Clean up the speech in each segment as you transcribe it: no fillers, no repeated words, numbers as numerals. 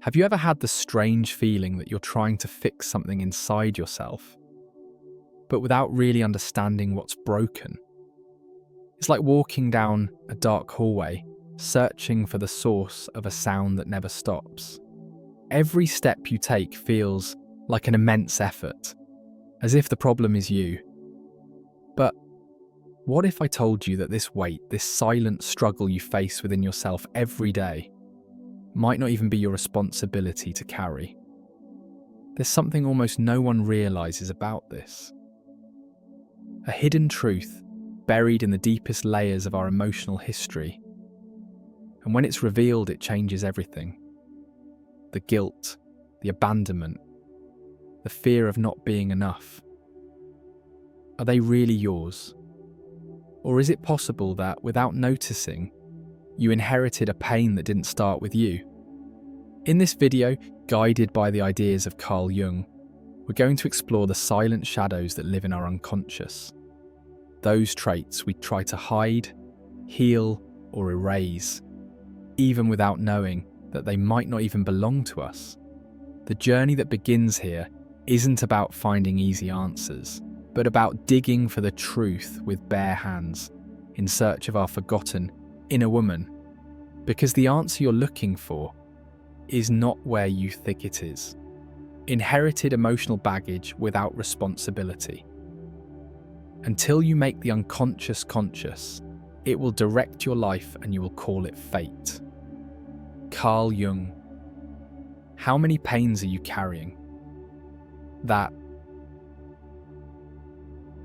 Have you ever had the strange feeling that you're trying to fix something inside yourself, but without really understanding what's broken? It's like walking down a dark hallway, searching for the source of a sound that never stops. Every step you take feels like an immense effort, as if the problem is you. But what if I told you that this weight, this silent struggle you face within yourself every day, might not even be your responsibility to carry? There's something almost no one realizes about this. A hidden truth buried in the deepest layers of our emotional history. And when it's revealed, it changes everything. The guilt, the abandonment, the fear of not being enough. Are they really yours? Or is it possible that, without noticing, you inherited a pain that didn't start with you? In this video, guided by the ideas of Carl Jung, we're going to explore the silent shadows that live in our unconscious. Those traits we try to hide, heal, or erase, even without knowing that they might not even belong to us. The journey that begins here isn't about finding easy answers, but about digging for the truth with bare hands in search of our forgotten inner woman. Because the answer you're looking for is not where you think it is. Inherited emotional baggage without responsibility. Until you make the unconscious conscious, it will direct your life and you will call it fate. Carl Jung. How many pains are you carrying that,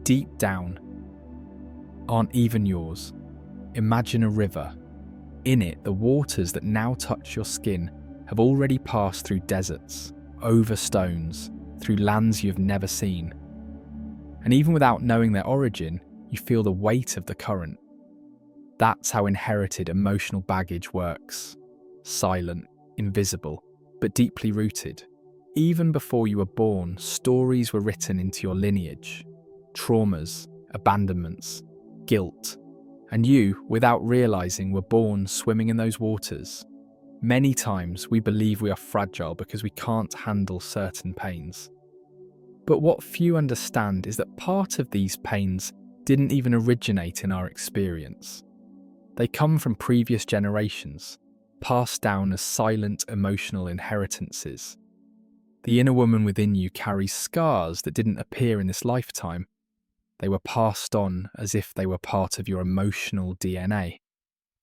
deep down, aren't even yours? Imagine a river. In it, the waters that now touch your skin have already passed through deserts, over stones, through lands you've never seen. And even without knowing their origin, you feel the weight of the current. That's how inherited emotional baggage works. Silent, invisible, but deeply rooted. Even before you were born, stories were written into your lineage. Traumas, abandonments, guilt. And you, without realizing, were born swimming in those waters. Many times we believe we are fragile because we can't handle certain pains. But what few understand is that part of these pains didn't even originate in our experience. They come from previous generations, passed down as silent emotional inheritances. The inner woman within you carries scars that didn't appear in this lifetime. They were passed on as if they were part of your emotional DNA.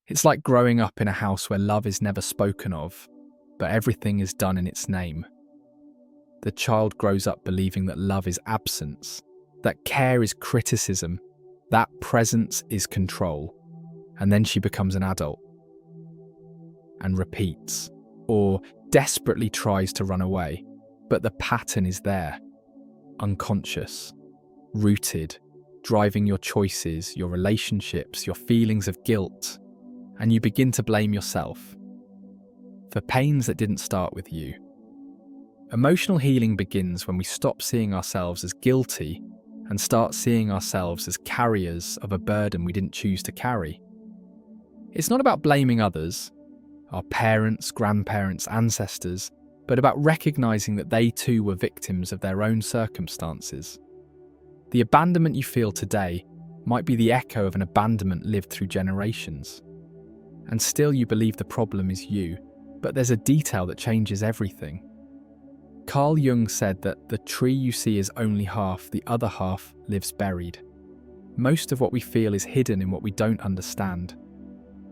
It's like growing up in a house where love is never spoken of, but everything is done in its name. The child grows up believing that love is absence, that care is criticism, that presence is control, and then she becomes an adult and repeats, or desperately tries to run away, but the pattern is there, unconscious, rooted, driving your choices, your relationships, your feelings of guilt, and you begin to blame yourself for pains that didn't start with you. Emotional healing begins when we stop seeing ourselves as guilty and start seeing ourselves as carriers of a burden we didn't choose to carry. It's not about blaming others, our parents, grandparents, ancestors, but about recognizing that they too were victims of their own circumstances. The abandonment you feel today might be the echo of an abandonment lived through generations. And still you believe the problem is you, but there's a detail that changes everything. Carl Jung said that the tree you see is only half, the other half lives buried. Most of what we feel is hidden in what we don't understand,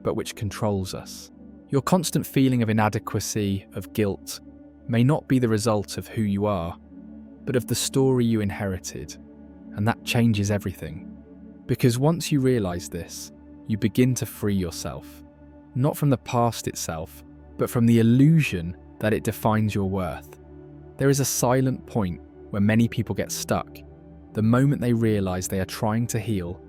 but which controls us. Your constant feeling of inadequacy, of guilt, may not be the result of who you are, but of the story you inherited, and that changes everything. Because once you realize this, you begin to free yourself, not from the past itself, but from the illusion that it defines your worth. There is a silent point where many people get stuck, the moment they realize they are trying to heal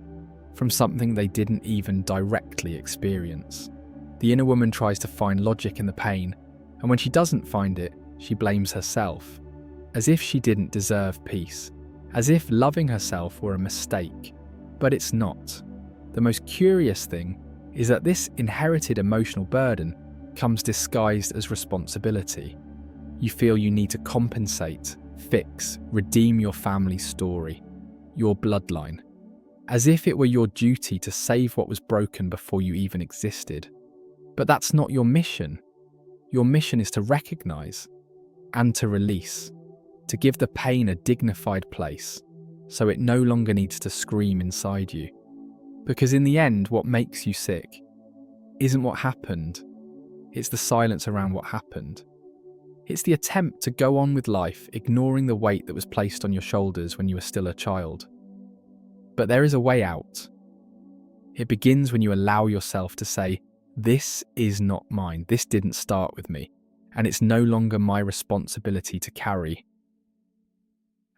from something they didn't even directly experience. The inner woman tries to find logic in the pain, and when she doesn't find it, she blames herself, as if she didn't deserve peace, as if loving herself were a mistake. But it's not. The most curious thing is that this inherited emotional burden comes disguised as responsibility. You feel you need to compensate, fix, redeem your family's story, your bloodline, as if it were your duty to save what was broken before you even existed. But that's not your mission. Your mission is to recognize and to release, to give the pain a dignified place, so it no longer needs to scream inside you. Because in the end, what makes you sick isn't what happened, it's the silence around what happened. It's the attempt to go on with life, ignoring the weight that was placed on your shoulders when you were still a child. But there is a way out. It begins when you allow yourself to say, "This is not mine, this didn't start with me, and it's no longer my responsibility to carry."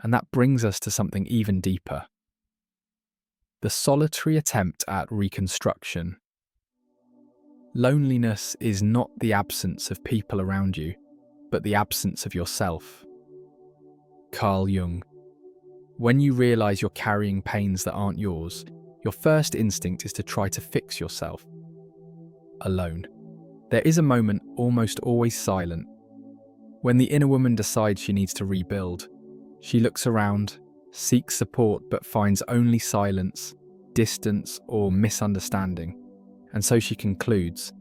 And that brings us to something even deeper. The solitary attempt at reconstruction. Loneliness is not the absence of people around you, but the absence of yourself. Carl Jung. When you realise you're carrying pains that aren't yours, your first instinct is to try to fix yourself. Alone. There is a moment, almost always silent, when the inner woman decides she needs to rebuild. She looks around, seeks support, but finds only silence, distance, or misunderstanding. And so she concludes,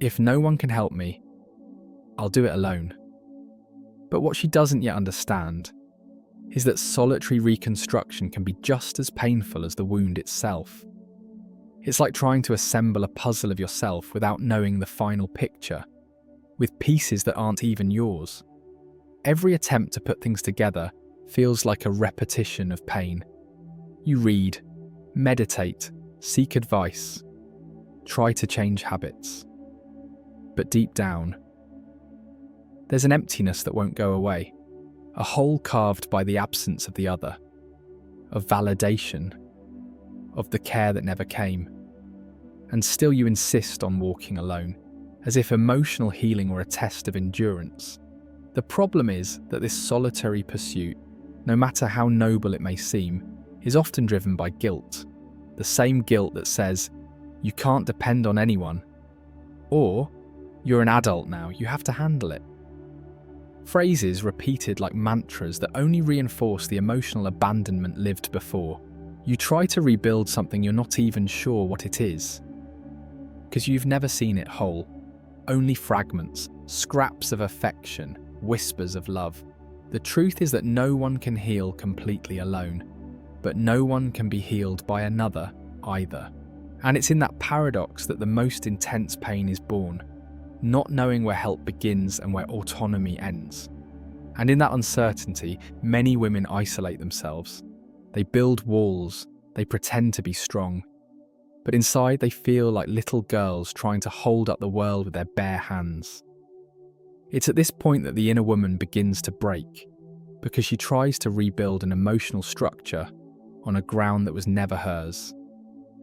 if no one can help me, I'll do it alone. But what she doesn't yet understand is that solitary reconstruction can be just as painful as the wound itself. It's like trying to assemble a puzzle of yourself without knowing the final picture, with pieces that aren't even yours. Every attempt to put things together feels like a repetition of pain. You read, meditate, seek advice, try to change habits. But deep down, there's an emptiness that won't go away, a hole carved by the absence of the other, of validation, of the care that never came. And still you insist on walking alone, as if emotional healing were a test of endurance. The problem is that this solitary pursuit, no matter how noble it may seem, is often driven by guilt. The same guilt that says, you can't depend on anyone, or you're an adult now, you have to handle it. Phrases repeated like mantras that only reinforce the emotional abandonment lived before. You try to rebuild something you're not even sure what it is, because you've never seen it whole. Only fragments, scraps of affection, whispers of love. The truth is that no one can heal completely alone, but no one can be healed by another either. And it's in that paradox that the most intense pain is born, not knowing where help begins and where autonomy ends. And in that uncertainty, many women isolate themselves. They build walls, they pretend to be strong, but inside they feel like little girls trying to hold up the world with their bare hands. It's at this point that the inner woman begins to break, because she tries to rebuild an emotional structure on a ground that was never hers.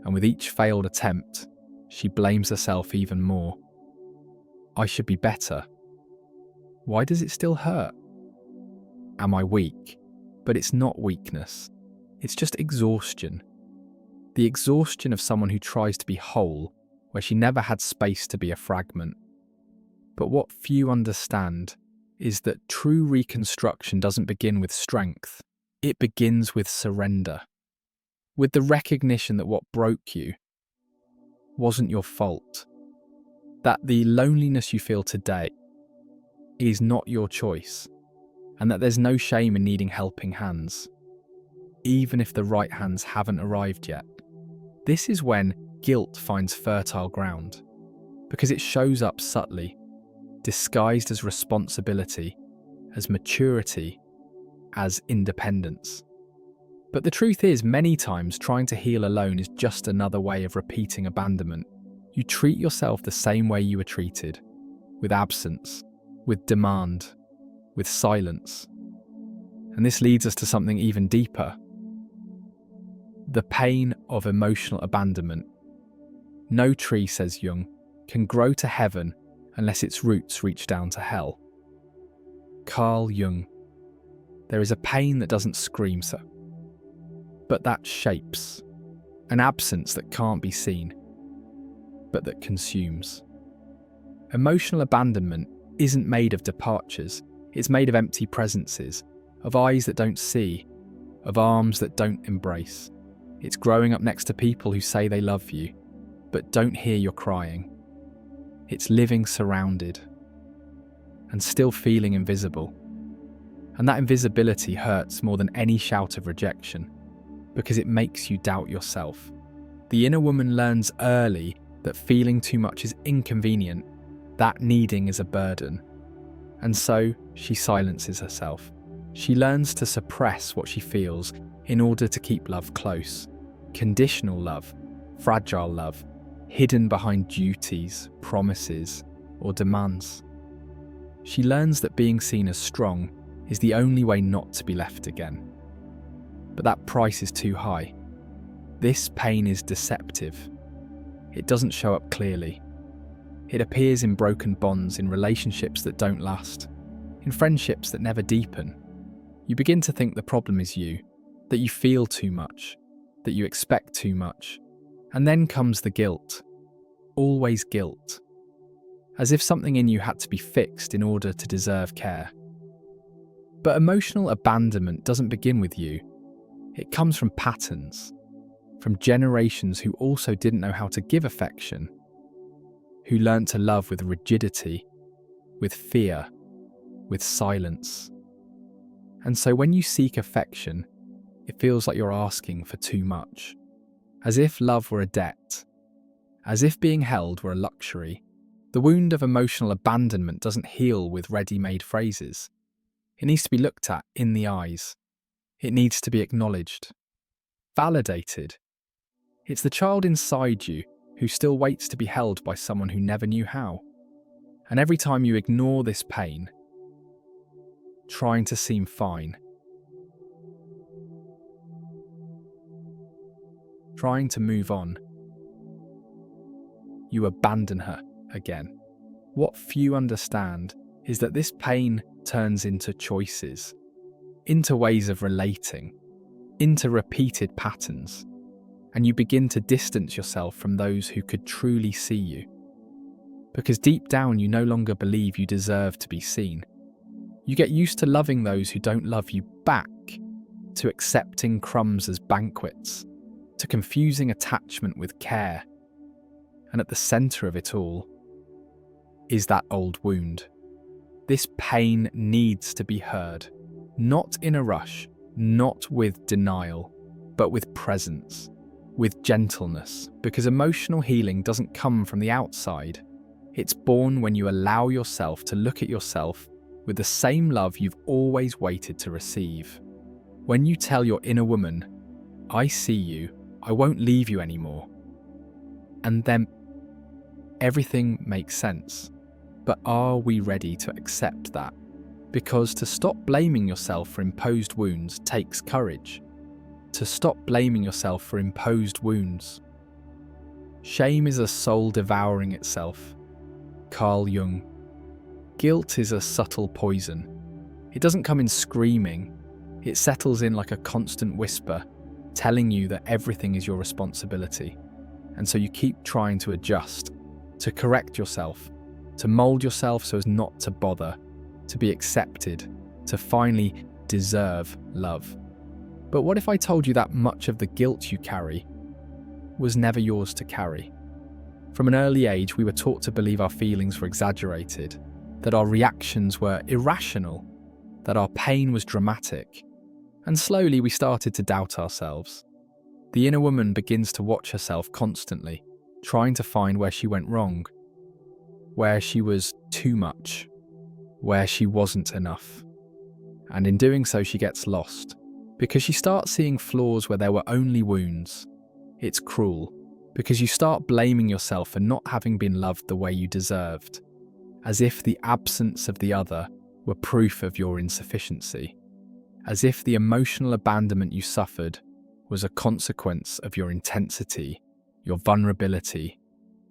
And with each failed attempt, she blames herself even more. I should be better. Why does it still hurt? Am I weak? But it's not weakness. It's just exhaustion. The exhaustion of someone who tries to be whole, where she never had space to be a fragment. But what few understand is that true reconstruction doesn't begin with strength. It begins with surrender. With the recognition that what broke you wasn't your fault. That the loneliness you feel today is not your choice. And that there's no shame in needing helping hands, even if the right hands haven't arrived yet. This is when guilt finds fertile ground, because it shows up subtly, disguised as responsibility, as maturity, as independence. But the truth is, many times trying to heal alone is just another way of repeating abandonment. You treat yourself the same way you were treated, with absence, with demand, with silence. And this leads us to something even deeper. The pain of emotional abandonment. No tree, says Jung, can grow to heaven unless its roots reach down to hell. Carl Jung. There is a pain that doesn't scream so, but that shapes. An absence that can't be seen, but that consumes. Emotional abandonment isn't made of departures, it's made of empty presences, of eyes that don't see, of arms that don't embrace. It's growing up next to people who say they love you, but don't hear your crying. It's living surrounded and still feeling invisible. And that invisibility hurts more than any shout of rejection, because it makes you doubt yourself. The inner woman learns early that feeling too much is inconvenient, that needing is a burden. And so she silences herself. She learns to suppress what she feels in order to keep love close. Conditional love, fragile love, hidden behind duties, promises, or demands. She learns that being seen as strong is the only way not to be left again. But that price is too high. This pain is deceptive. It doesn't show up clearly. It appears in broken bonds, in relationships that don't last, in friendships that never deepen. You begin to think the problem is you, that you feel too much, that you expect too much. And then comes the guilt. Always guilt. As if something in you had to be fixed in order to deserve care. But emotional abandonment doesn't begin with you. It comes from patterns, from generations who also didn't know how to give affection, who learnt to love with rigidity, with fear, with silence. And so when you seek affection, it feels like you're asking for too much, as if love were a debt, as if being held were a luxury. The wound of emotional abandonment doesn't heal with ready-made phrases. It needs to be looked at in the eyes. It needs to be acknowledged, validated. It's the child inside you who still waits to be held by someone who never knew how. And every time you ignore this pain, trying to seem fine, trying to move on, you abandon her again. What few understand is that this pain turns into choices, into ways of relating, into repeated patterns, and you begin to distance yourself from those who could truly see you. Because deep down you no longer believe you deserve to be seen. You get used to loving those who don't love you back, to accepting crumbs as banquets, to confusing attachment with care. And at the centre of it all is that old wound. This pain needs to be heard, not in a rush, not with denial, but with presence, with gentleness, because emotional healing doesn't come from the outside. It's born when you allow yourself to look at yourself with the same love you've always waited to receive. When you tell your inner woman, "I see you, I won't leave you anymore," and then everything makes sense. But are we ready to accept that? Because to stop blaming yourself for imposed wounds takes courage. To stop blaming yourself for imposed wounds. Shame is a soul devouring itself. Carl Jung. Guilt is a subtle poison. It doesn't come in screaming. It settles in like a constant whisper, telling you that everything is your responsibility. And so you keep trying to adjust, to correct yourself, to mold yourself so as not to bother, to be accepted, to finally deserve love. But what if I told you that much of the guilt you carry was never yours to carry? From an early age, we were taught to believe our feelings were exaggerated, that our reactions were irrational, that our pain was dramatic. And slowly we started to doubt ourselves. The inner woman begins to watch herself constantly, trying to find where she went wrong, where she was too much, where she wasn't enough. And in doing so, she gets lost, because she starts seeing flaws where there were only wounds. It's cruel, because you start blaming yourself for not having been loved the way you deserved, as if the absence of the other were proof of your insufficiency, as if the emotional abandonment you suffered was a consequence of your intensity, your vulnerability,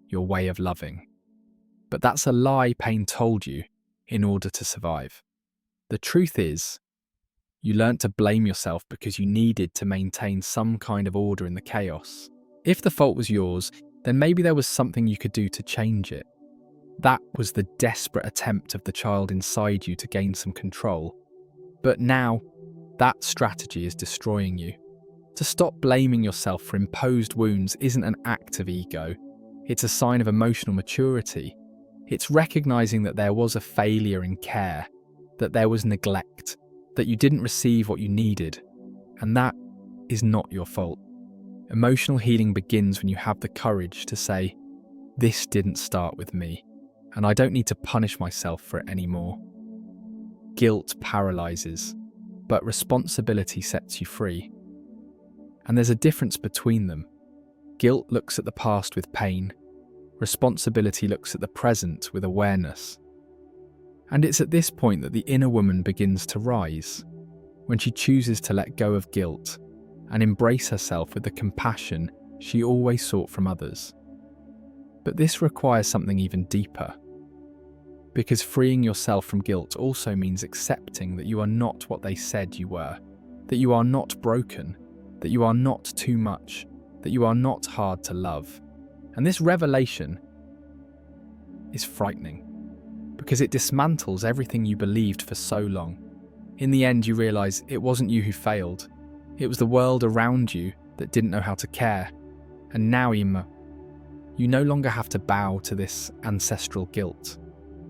your way of loving. But that's a lie pain told you in order to survive. The truth is, you learnt to blame yourself because you needed to maintain some kind of order in the chaos. If the fault was yours, then maybe there was something you could do to change it. That was the desperate attempt of the child inside you to gain some control. But now, that strategy is destroying you. To stop blaming yourself for imposed wounds isn't an act of ego. It's a sign of emotional maturity. It's recognizing that there was a failure in care, that there was neglect, that you didn't receive what you needed, and that is not your fault. Emotional healing begins when you have the courage to say, "This didn't start with me, and I don't need to punish myself for it anymore." Guilt paralyzes, but responsibility sets you free. And there's a difference between them. Guilt looks at the past with pain. Responsibility looks at the present with awareness. And it's at this point that the inner woman begins to rise, when she chooses to let go of guilt and embrace herself with the compassion she always sought from others. But this requires something even deeper, because freeing yourself from guilt also means accepting that you are not what they said you were, that you are not broken, that you are not too much, that you are not hard to love. And this revelation is frightening, because it dismantles everything you believed for so long. In the end, you realize it wasn't you who failed. It was the world around you that didn't know how to care. And now, Ima, you no longer have to bow to this ancestral guilt,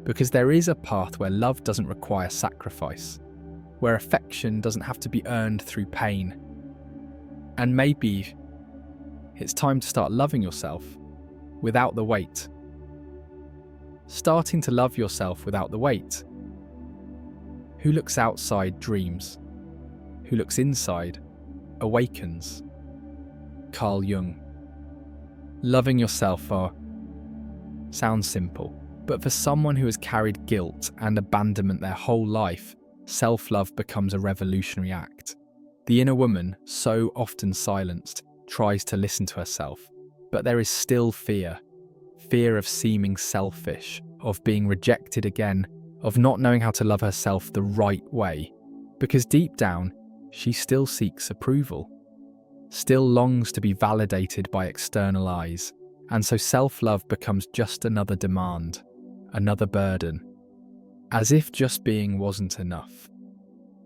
because there is a path where love doesn't require sacrifice, where affection doesn't have to be earned through pain. And maybe it's time to start loving yourself without the weight. Starting to love yourself without the weight. Who looks outside dreams. Who looks inside awakens. Carl Jung. Loving yourself sounds simple, but for someone who has carried guilt and abandonment their whole life, self-love becomes a revolutionary act. The inner woman, so often silenced, tries to listen to herself, but there is still fear of seeming selfish, of being rejected again, of not knowing how to love herself the right way, because deep down, she still seeks approval, still longs to be validated by external eyes, and so self-love becomes just another demand, another burden, as if just being wasn't enough.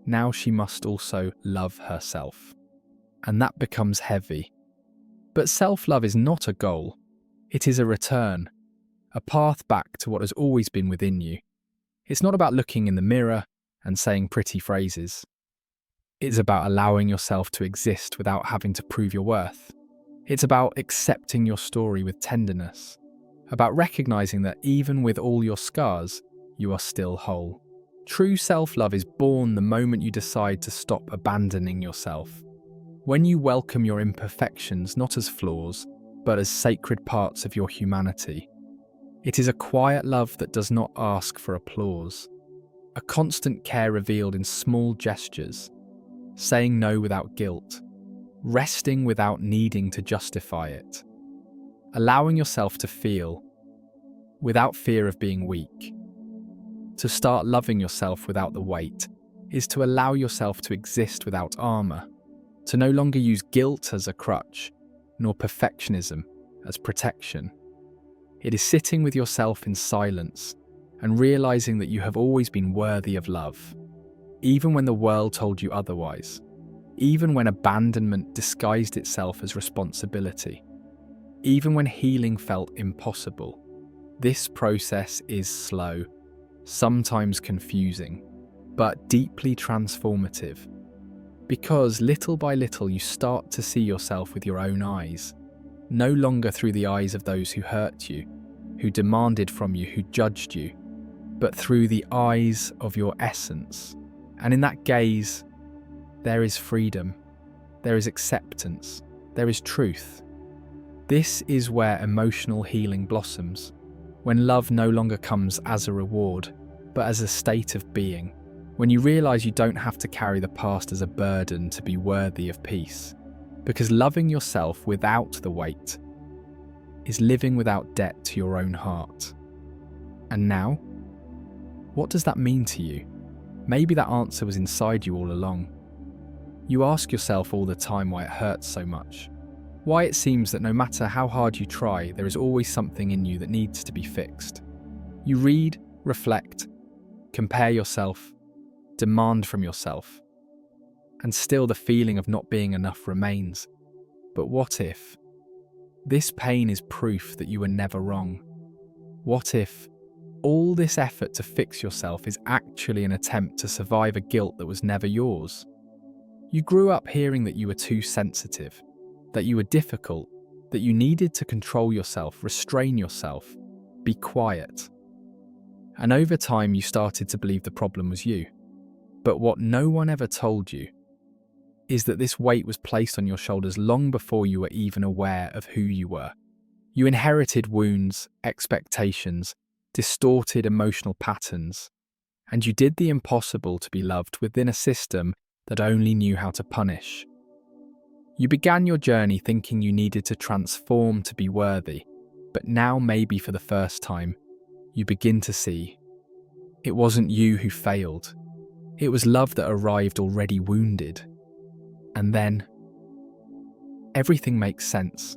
Now she must also love herself, and that becomes heavy. But self-love is not a goal, it is a return, a path back to what has always been within you. It's not about looking in the mirror and saying pretty phrases. It's about allowing yourself to exist without having to prove your worth. It's about accepting your story with tenderness, about recognizing that even with all your scars, you are still whole. True self-love is born the moment you decide to stop abandoning yourself. When you welcome your imperfections not as flaws, but as sacred parts of your humanity. It is a quiet love that does not ask for applause, a constant care revealed in small gestures, saying no without guilt, resting without needing to justify it, allowing yourself to feel without fear of being weak. To start loving yourself without the weight is to allow yourself to exist without armor, to no longer use guilt as a crutch, nor perfectionism as protection. It is sitting with yourself in silence and realizing that you have always been worthy of love, even when the world told you otherwise, even when abandonment disguised itself as responsibility, even when healing felt impossible. This process is slow, sometimes confusing, but deeply transformative, because little by little you start to see yourself with your own eyes, no longer through the eyes of those who hurt you, who demanded from you, who judged you, but through the eyes of your essence. And in that gaze, there is freedom, there is acceptance, there is truth. This is where emotional healing blossoms, when love no longer comes as a reward, but as a state of being, when you realize you don't have to carry the past as a burden to be worthy of peace, because loving yourself without the weight is living without debt to your own heart. And now, what does that mean to you? Maybe that answer was inside you all along. You ask yourself all the time why it hurts so much, why it seems that no matter how hard you try, there is always something in you that needs to be fixed. You read, reflect, compare yourself, demand from yourself, and still the feeling of not being enough remains. But what if this pain is proof that you were never wrong? What if all this effort to fix yourself is actually an attempt to survive a guilt that was never yours? You grew up hearing that you were too sensitive, that you were difficult, that you needed to control yourself, restrain yourself, be quiet. And over time you started to believe the problem was you. But what no one ever told you is that this weight was placed on your shoulders long before you were even aware of who you were. You inherited wounds, expectations, distorted emotional patterns, and you did the impossible to be loved within a system that only knew how to punish. You began your journey thinking you needed to transform to be worthy, but now maybe for the first time, you begin to see it wasn't you who failed. It was love that arrived already wounded. And then everything makes sense.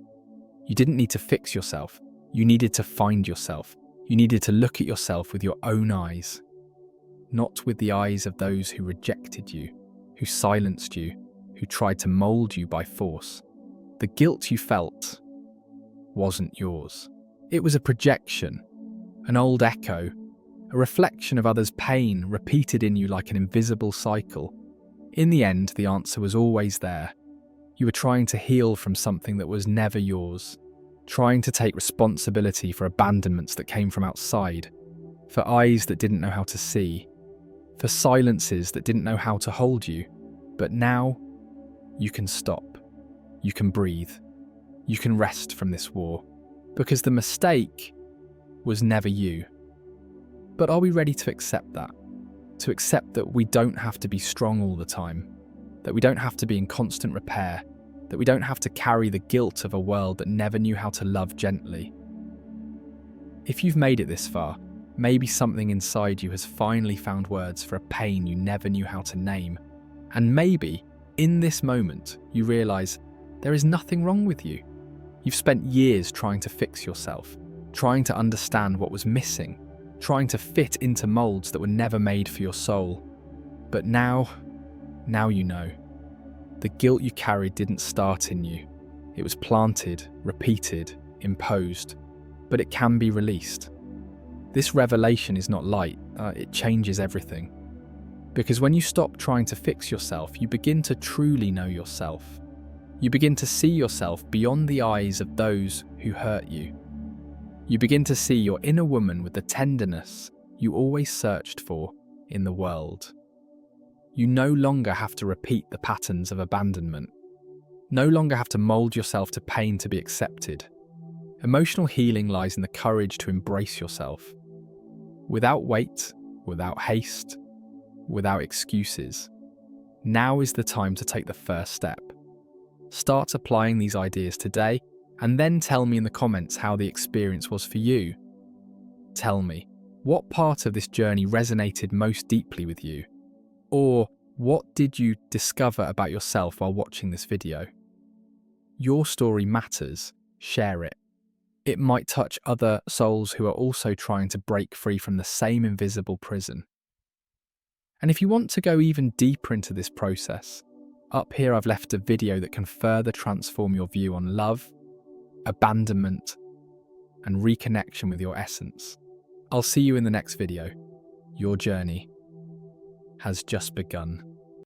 You didn't need to fix yourself. You needed to find yourself. You needed to look at yourself with your own eyes, not with the eyes of those who rejected you, who silenced you, who tried to mold you by force. The guilt you felt wasn't yours. It was a projection, an old echo, a reflection of others' pain repeated in you like an invisible cycle. In the end, the answer was always there. You were trying to heal from something that was never yours, trying to take responsibility for abandonments that came from outside, for eyes that didn't know how to see, for silences that didn't know how to hold you. But now, you can stop. You can breathe. You can rest from this war, because the mistake was never you. But are we ready to accept that? To accept that we don't have to be strong all the time, that we don't have to be in constant repair, that we don't have to carry the guilt of a world that never knew how to love gently. If you've made it this far, maybe something inside you has finally found words for a pain you never knew how to name. And maybe, in this moment, you realise there is nothing wrong with you. You've spent years trying to fix yourself, trying to understand what was missing, trying to fit into moulds that were never made for your soul. But now you know. The guilt you carried didn't start in you. It was planted, repeated, imposed, but it can be released. This revelation is not light, it changes everything. Because when you stop trying to fix yourself, you begin to truly know yourself. You begin to see yourself beyond the eyes of those who hurt you. You begin to see your inner woman with the tenderness you always searched for in the world. You no longer have to repeat the patterns of abandonment. No longer have to mold yourself to pain to be accepted. Emotional healing lies in the courage to embrace yourself. Without weight, without haste, without excuses. Now is the time to take the first step. Start applying these ideas today, and then tell me in the comments how the experience was for you. Tell me, what part of this journey resonated most deeply with you? Or what did you discover about yourself while watching this video? Your story matters. Share it. It might touch other souls who are also trying to break free from the same invisible prison. And if you want to go even deeper into this process, up here I've left a video that can further transform your view on love, abandonment, and reconnection with your essence. I'll see you in the next video. Your journey has just begun.